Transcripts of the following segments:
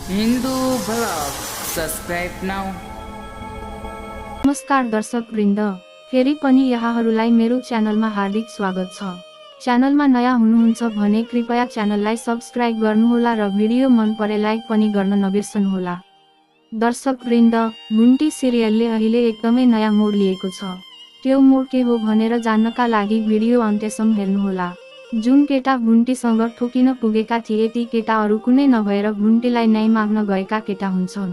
Hindu vlog subscribe now. नमस्कार दर्शक वृन्द, फेरि पनि यहाँहरूलाई मेरो च्यानलमा हार्दिक स्वागत छ। च्यानलमा नयाँ हुनुहुन्छ भने कृपया च्यानललाई सब्स्क्राइब गर्नुहोला र भिडियो मन परे लाइक पनि गर्न नबिर्सनुहोला। दर्शक वृन्द, घुन्टी सिरियलले अहिले एकदमै नयाँ मोड लिएको छ। त्यो मोड के हो भनेर जान्नका लागि भिडियो अन्त्यसम्म हेर्नुहोला। जुन केटा घुन्टीसँग ठोकिन पुगेका थिए ती केटाहरू कुनै नभएर घुन्टीलाई न्याय माग्न गएका केटा हुन्छन्।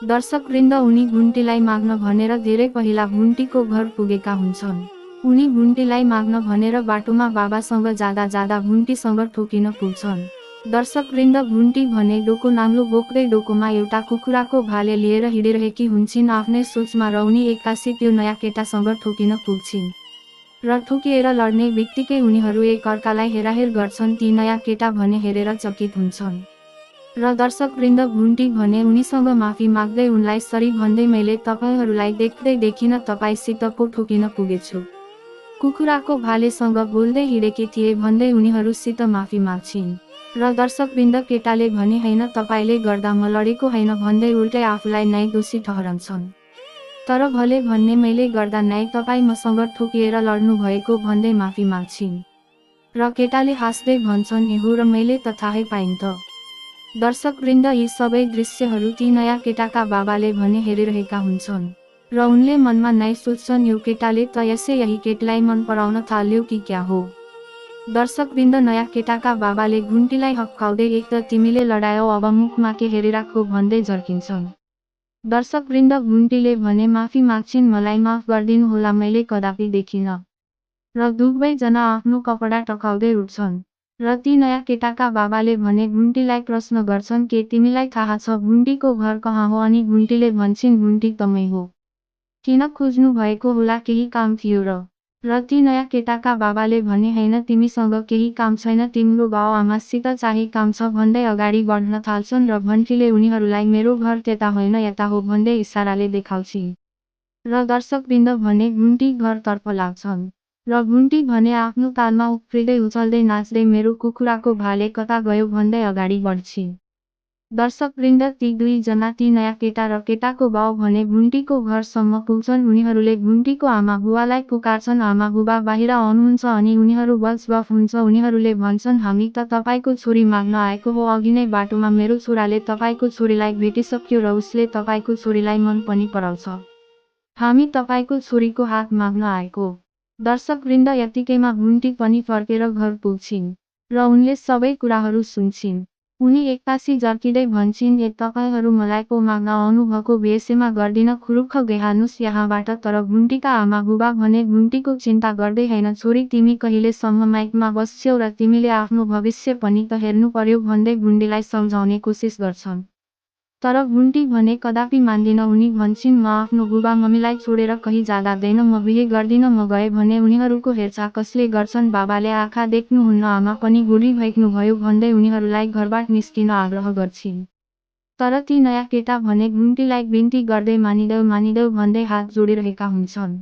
दर्शक वृन्द, उनी घुन्टीलाई माग्न भनेर धेरै पहिला घुन्टीको घर पुगेका हुन्छन्। उनी घुन्टीलाई माग्न भनेर बाटोमा बाबासँग जाँदा जाँदा घुन्टीसँग ठोकिन पुग्छन्। दर्शक वृन्द, घुन्टी भने डोको नाङ्लो बोक्दै डोकोमा एउटा कुखुराको भाले लिएर हिँडिरहेकी हुन्छन् आफ्नै सोचमा र उनी एक्कासी त्यो नयाँ केटासँग ठोकिन पुग्छिन् र ठोकिएर लड्ने बित्तिकै उनीहरू एक अर्कालाई हेराहेर गर्छन्। ती नयाँ केटा भने हेरेर चकित हुन्छन् र दर्शक वृन्द, घुन्टी भने उनीसँग माफी माग्दै उनलाई सरी भन्दै मैले तपाईहरूलाई देख्दै देखिन तपाईसित पो ठोकिन पुगेछु। कुखुराको भालेसँग बोल्दै हिँडेकी थिए भन्दै उनीहरूसित माफी माग्छिन् र दर्शक वृन्द, केटाले भने हैन तपाईले गर्दा म लडेको हैन भन्दै उल्टै आफूलाई न्याय दोषी ठहराउँछन्। तर भले भन्ने मैले गर्दा न्याय तपाईँ मसँग ठोकिएर लड्नु भएको भन्दै माफी माग्छिन् र केटाले हाँस्दै भन्छन् एहो र मैले त थाहै पाइन त। दर्शक वृन्द, यी सबै दृश्यहरू ती नयाँ केटाका बाबाले भने हेरिरहेका हुन्छन् र उनले मनमा न्याय सोच्छन् यो केटाले त यसै यही केटलाई मन पराउन थाल्यो कि क्या हो। दर्शक वृन्द, नयाँ केटाका बाबाले घुन्टीलाई हप्काउँदै एक त तिमीले लडायौ अब मुखमा के हेरिराखो भन्दै झर्किन्छन्। दर्शक वृन्द, घुन्टीले भने माफी माग्छिन् मलाई माफ गरिदिनु होला मैले कदापि देखिन र दुवैजना आफ्नो कपडा टकाउँदै उठ्छन् र ती नयाँ केटाका बाबाले भने घुन्टीलाई प्रश्न गर्छन् के तिमीलाई थाहा छ घुन्टीको घर कहाँ हो अनि घुन्टीले भन्छन् घुन्टी तमै हो। किन खोज्नु भएको होला केही काम थियो र ती नयाँ केटाका बाबाले भने हैन तिमीसँग केही काम छैन तिम्रो बाउ आमासित चाहिँ काम छ भन्दै अगाडि बढ्न थाल्छन् र घन्टीले उनीहरूलाई मेरो घर त्यता होइन यता हो भन्दै इसाराले देखाउँछिन् र दर्शक वृन्द भने घुन्टी घरतर्फ लाग्छन् र घुन्टी भने आफ्नो तालमा उफ्रिँदै उछल्दै नाच्दै मेरो कुखुराको भाले कता गयो भन्दै अगाडि बढ्छिन्। दर्शक वृन्द, ती दुईजना ती नयाँ केटा र केटाको बाउ भने घुन्टीको घरसम्म पुग्छन्। उनीहरूले घुन्टीको आमा बुबालाई पुकार्छन् आमा बुबा बाहिर आउनुहुन्छ अनि उनीहरू बफ हुन्छ। उनीहरूले भन्छन् हामी त तपाईको छोरी माग्न आएको हो अघि नै बाटोमा मेरो छोराले तपाईको छोरीलाई भेटिसक्यो र उसले तपाईको छोरीलाई मन पनि पराउँछ। हामी तपाईको छोरीको हात माग्न आएको। दर्शक वृन्द, यतिकैमा घुन्टी पनि फर्केर घर पुग्छिन् र उनले सबै कुराहरू सुन्छिन्। उनी एक्कासी जर्किँदै भन्छिन् ए तपाईहरू मलाई पो माग्न आउनुभएको भेषमा गर्दिन खुरुक्ख गइहाल्नुस् यहाँबाट। तर घुन्टीका आमा बुबा भने घुन्टीको चिन्ता गर्दै हैन छोरी तिमी कहिलेसम्म माइकमा बस्छौ र तिमीले आफ्नो भविष्य पनि त हेर्नु पर्यो भन्दै घुन्टीलाई सम्झाउने कोसिस गर्छन्। तर घुन्टी भने कदापि मान्दिन। उनी भन्छिन् म आफ्नो बुबा मम्मीलाई छोडेर कहीँ जाँदैन म बिहे गर्दिन म गए भने उनीहरूको हेरचाह कसले गर्छन् बाबाले आँखा देख्नुहुन्न आमा पनि बुढी भइसक्नुभयो भन्दै उनीहरूलाई घरबाट निस्किन आग्रह गर्छिन्। तर ती नयाँ केटा भने घुन्टीलाई बिन्ती गर्दै मानिदेऊ भन्दै हात जोडिरहेका हुन्छन्।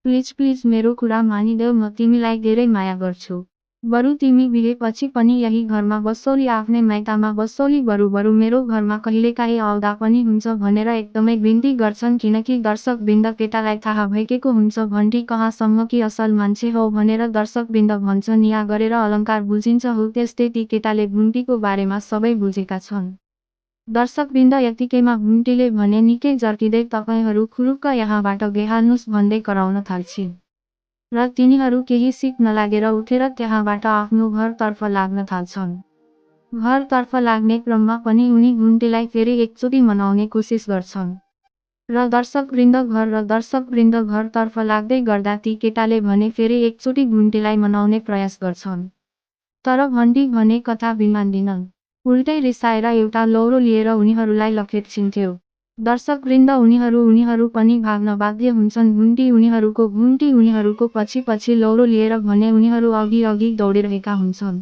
प्लिज प्लिज मेरो कुरा मानिदेऊ म तिमीलाई धेरै माया गर्छु। बरु तिमी बिहेपछि पनि यही घरमा बसौली आफ्नै माइतामा बसौली बरु मेरो घरमा कहिलेकाहीँ आउँदा पनि हुन्छ भनेर एकदमै बिन्ती गर्छन्। किनकि दर्शक वृन्द, केटालाई थाहा भइसकेको हुन्छ घन्टी कहाँसम्म कि असल मान्छे हो भनेर दर्शक वृन्द भन्छन् यहाँ गरेर अलङ्कार बुझिन्छ हो त्यस्तै ती केटाले घुन्टीको बारेमा सबै बुझेका छन्। दर्शक वृन्द, यतिकैमा घुन्टीले भने निकै जर्किँदै तपाईहरू खुरुक्क यहाँबाट गइहाल्नुस् भन्दै कराउन थाल्छिन् र तिनीहरू केही सिक नलागेर उठेर त्यहाँबाट आफ्नो घरतर्फ लाग्न थाल्छन्। घरतर्फ लाग्ने क्रममा पनि उनी घुन्टीलाई फेरि एकचोटि मनाउने कोसिस गर्छन् र दर्शक वृन्द घरतर्फ लाग्दै गर्दा ती केटाले भने फेरि एकचोटि घुन्टीलाई मनाउने प्रयास गर्छन्। तर घन्टी भने कथा बिमान्दिनन् उल्टै रिसाएर एउटा लौरो लिएर उनीहरूलाई लखेट्छिन्थ्यो। दर्शक वृन्द, उनीहरू पनि भाग्न बाध्य हुन्छन्। घुन्टी उनीहरूको पछि लौरो लिएर भने उनीहरू अघि दौडिरहेका हुन्छन्।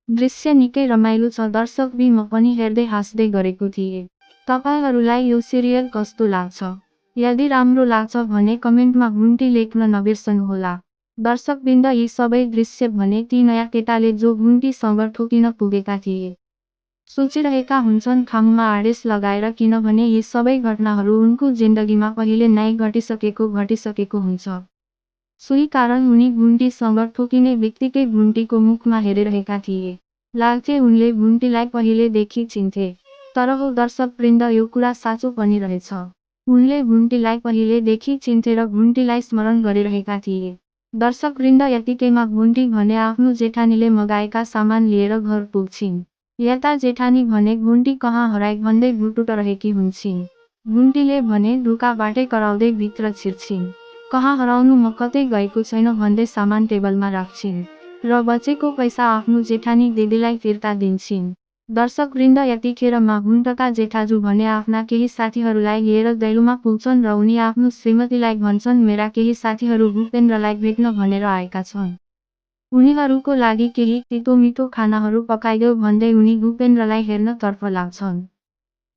दृश्य निकै रमाइलो छ दर्शक म पनि हेर्दै हाँस्दै गरेको थिएँ। तपाईहरूलाई यो सिरियल कस्तो लाग्छ? यदि राम्रो लाग्छ भने कमेन्टमा घुन्टी लेख्न नबिर्सनुहोला। दर्शक वृन्द, यी सबै दृश्य भने ती नयाँ केटाले जो घुन्टीसँग ठोकिन पुगेका थिए सोचिरहेका हुन्छन् खाममा आडेस लगाएर, किनभने यी सबै घटनाहरू उनको जिन्दगीमा पहिले नै घटिसकेको हुन्छ। सोही कारण उनी घुम्टीसँग ठोकिने बित्तिकै घुम्टीको मुखमा हेरिरहेका थिए। लाग्थे उनले घुम्टीलाई पहिलेदेखि चिन्थे। तर हो दर्शकवृन्द, यो कुरा साँचो पनि रहेछ। उनले घुम्टीलाई पहिलेदेखि चिन्थे र घुम्टीलाई स्मरण गरिरहेका थिए। दर्शकवृन्द, यतिकैमा घुम्टी भने आफ्नो जेठानीले मगाएका सामान लिएर घर पुग्छिन्। यता जेठानी भने घुम्टी कहाँ हराए भन्दै गुटुटरहेकी हुन्छिन्। घुम्टीले भने ढुकाबाटै कराउँदै भित्र छिर्छिन्। कहाँ हराउनु, म कतै गएको छैन भन्दै सामान टेबलमा राख्छिन् र बचेको पैसा आफ्नो जेठानी दिदीलाई फिर्ता दिन्छिन्। दर्शकवृन्द, यतिखेरमा घुम्टका जेठाजु भने आफ्ना केही साथीहरूलाई लिएर दैलोमा पुग्छन् र उनी आफ्नो श्रीमतीलाई भन्छन्, मेरा केही साथीहरू भूपेन्द्रलाई भेट्न भनेर आएका छन्। उनीहरूको लागि केही तितोमिठो खानाहरू पकाइदेऊ भन्दै उनी भूपेन्द्रलाई हेर्नतर्फ लाग्छन्।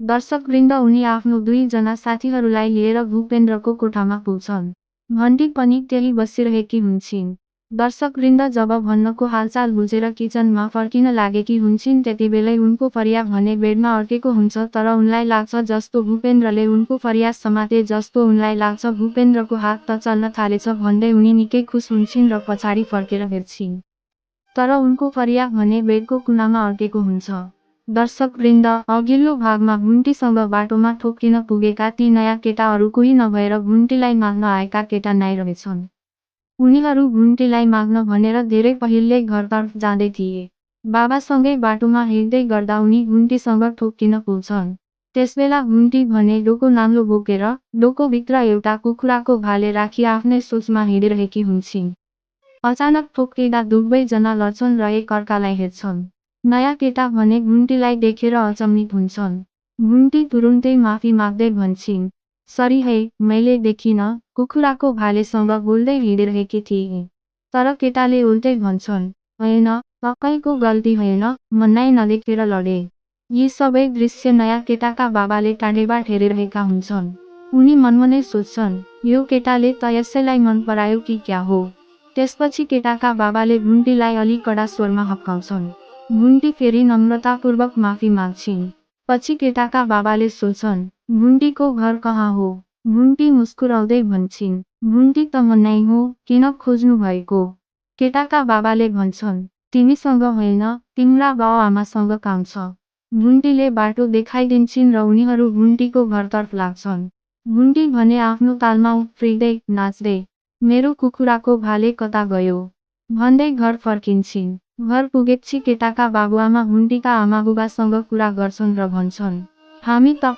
दर्शकवृन्द, उनी आफ्नो 2 जना साथीहरूलाई लिएर भूपेन्द्रको कोठामा पुग्छन्। घन्टी पनि त्यही बसिरहेकी हुन्छिन्। दर्शकवृन्द, जब भन्नको हालचाल बुझेर किचनमा फर्किन लागेकी हुन्छिन्, त्यतिबेलै उनको फरिया भने बेडमा अड्केको हुन्छ। तर उनलाई लाग्छ जस्तो भूपेन्द्रले उनको फरिया समाते, जस्तो उनलाई लाग्छ भूपेन्द्रको हात त चल्न थालेछ भन्दै उनी निकै खुस हुन्छिन् र पछाडि फर्केर हेर्छिन्। तर उनको फरिया भने बेडको कुनामा अड्केको हुन्छ। दर्शकवृन्द, अघिल्लो भागमा घुम्टीसँग बाटोमा ठोक्किन पुगेका ती नयाँ केटाहरू कोही नभएर घुम्टीलाई माग्न आएका केटा नै रहेछन्। उनीहरू घुम्टीलाई माग्न भनेर धेरै पहिल्यै घरतर्फ जाँदै थिए। बाबासँगै बाटोमा हिँड्दै गर्दा उनी घुम्टीसँग ठोक्किन पुग्छन्। त्यसबेला घुम्टी भने डोको नाङ्लो बोकेर डोकोभित्र एउटा कुखुराको भाले राखी आफ्नै सोचमा हिँडिरहेकी हुन्छिन्। अचानक ठोक्किँदा दुवैजना लड्छन् र एक अर्कालाई हेर्छन्। नयाँ केटा भने घुम्टीलाई देखेर अचम्मित हुन्छन्। घुम्टी तुरुन्तै माफी माग्दै भन्छिन्, सरी है, मैले देखिन, कुखुराको भालेसँग बोल्दै हिँडिरहेकी थिएँ। तर केटाले उल्टै भन्छन्, होइन, तपाईँको गल्ती होइन, म नै नदेखेर लडे। यी सबै दृश्य नयाँ केटाका बाबाले टाढेबाट हेरिरहेका हुन्छन्। उनी मनमनै सोच्छन्, यो केटाले त यसैलाई मन परायो कि क्या हो। त्यसपछि केटाका बाबाले घुम्टीलाई अलि कडा स्वरमा हप्काउँछन्। घुम्टी फेरि नम्रतापूर्वक माफी माग्छिन्। पछि केटाका बाबाले सोच्छन्, घुम्टीको घर कहाँ हो? घुम्टी मुस्कुराउँदै भन्छिन्, घुम्टी त म नै हो, किन खोज्नु भएको? केटाका बाबाले भन्छन्, तिमीसँग होइन, तिम्रा बाउ-आमासँग काम छ। घुम्टीले बाटो देखाइदिन्छिन् र उनीहरू घुम्टीको घरतर्फ लाग्छन्। घुम्टी भने आफ्नो तालमा उफ्रिँदै नाच्दै, मेरो कुखुराको भाले कता गयो भन्दै घर फर्किन्छिन्। घर पुगेपछि केटाका बाबुआमा घुम्टीका आमाबुबासँग कुरा गर्छन् र भन्छन्, हामी त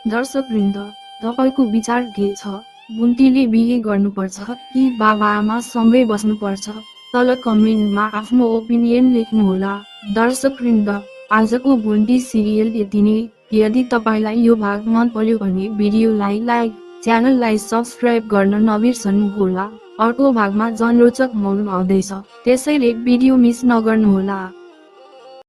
दर्शकवृन्द, तपाईँको विचार के छ? घुम्टीले बिहे गर्नुपर्छ कि बाबाआमा सँगै बस्नुपर्छ? तल कमेन्टमा आफ्नो ओपिनियन लेख्नुहोला। दर्शकवृन्द, आजको बुन्दी सिरियल यति नै। यदि तपाईलाई यो भाग मन पर्यो भने भिडियोलाई लाइक, च्यानललाई सब्स्क्राइब गर्न नबिर्सनुहोला। अर्को भागमा जनरोचक मोड आउँदैछ, त्यसैले भिडियो मिस नगर्नुहोला।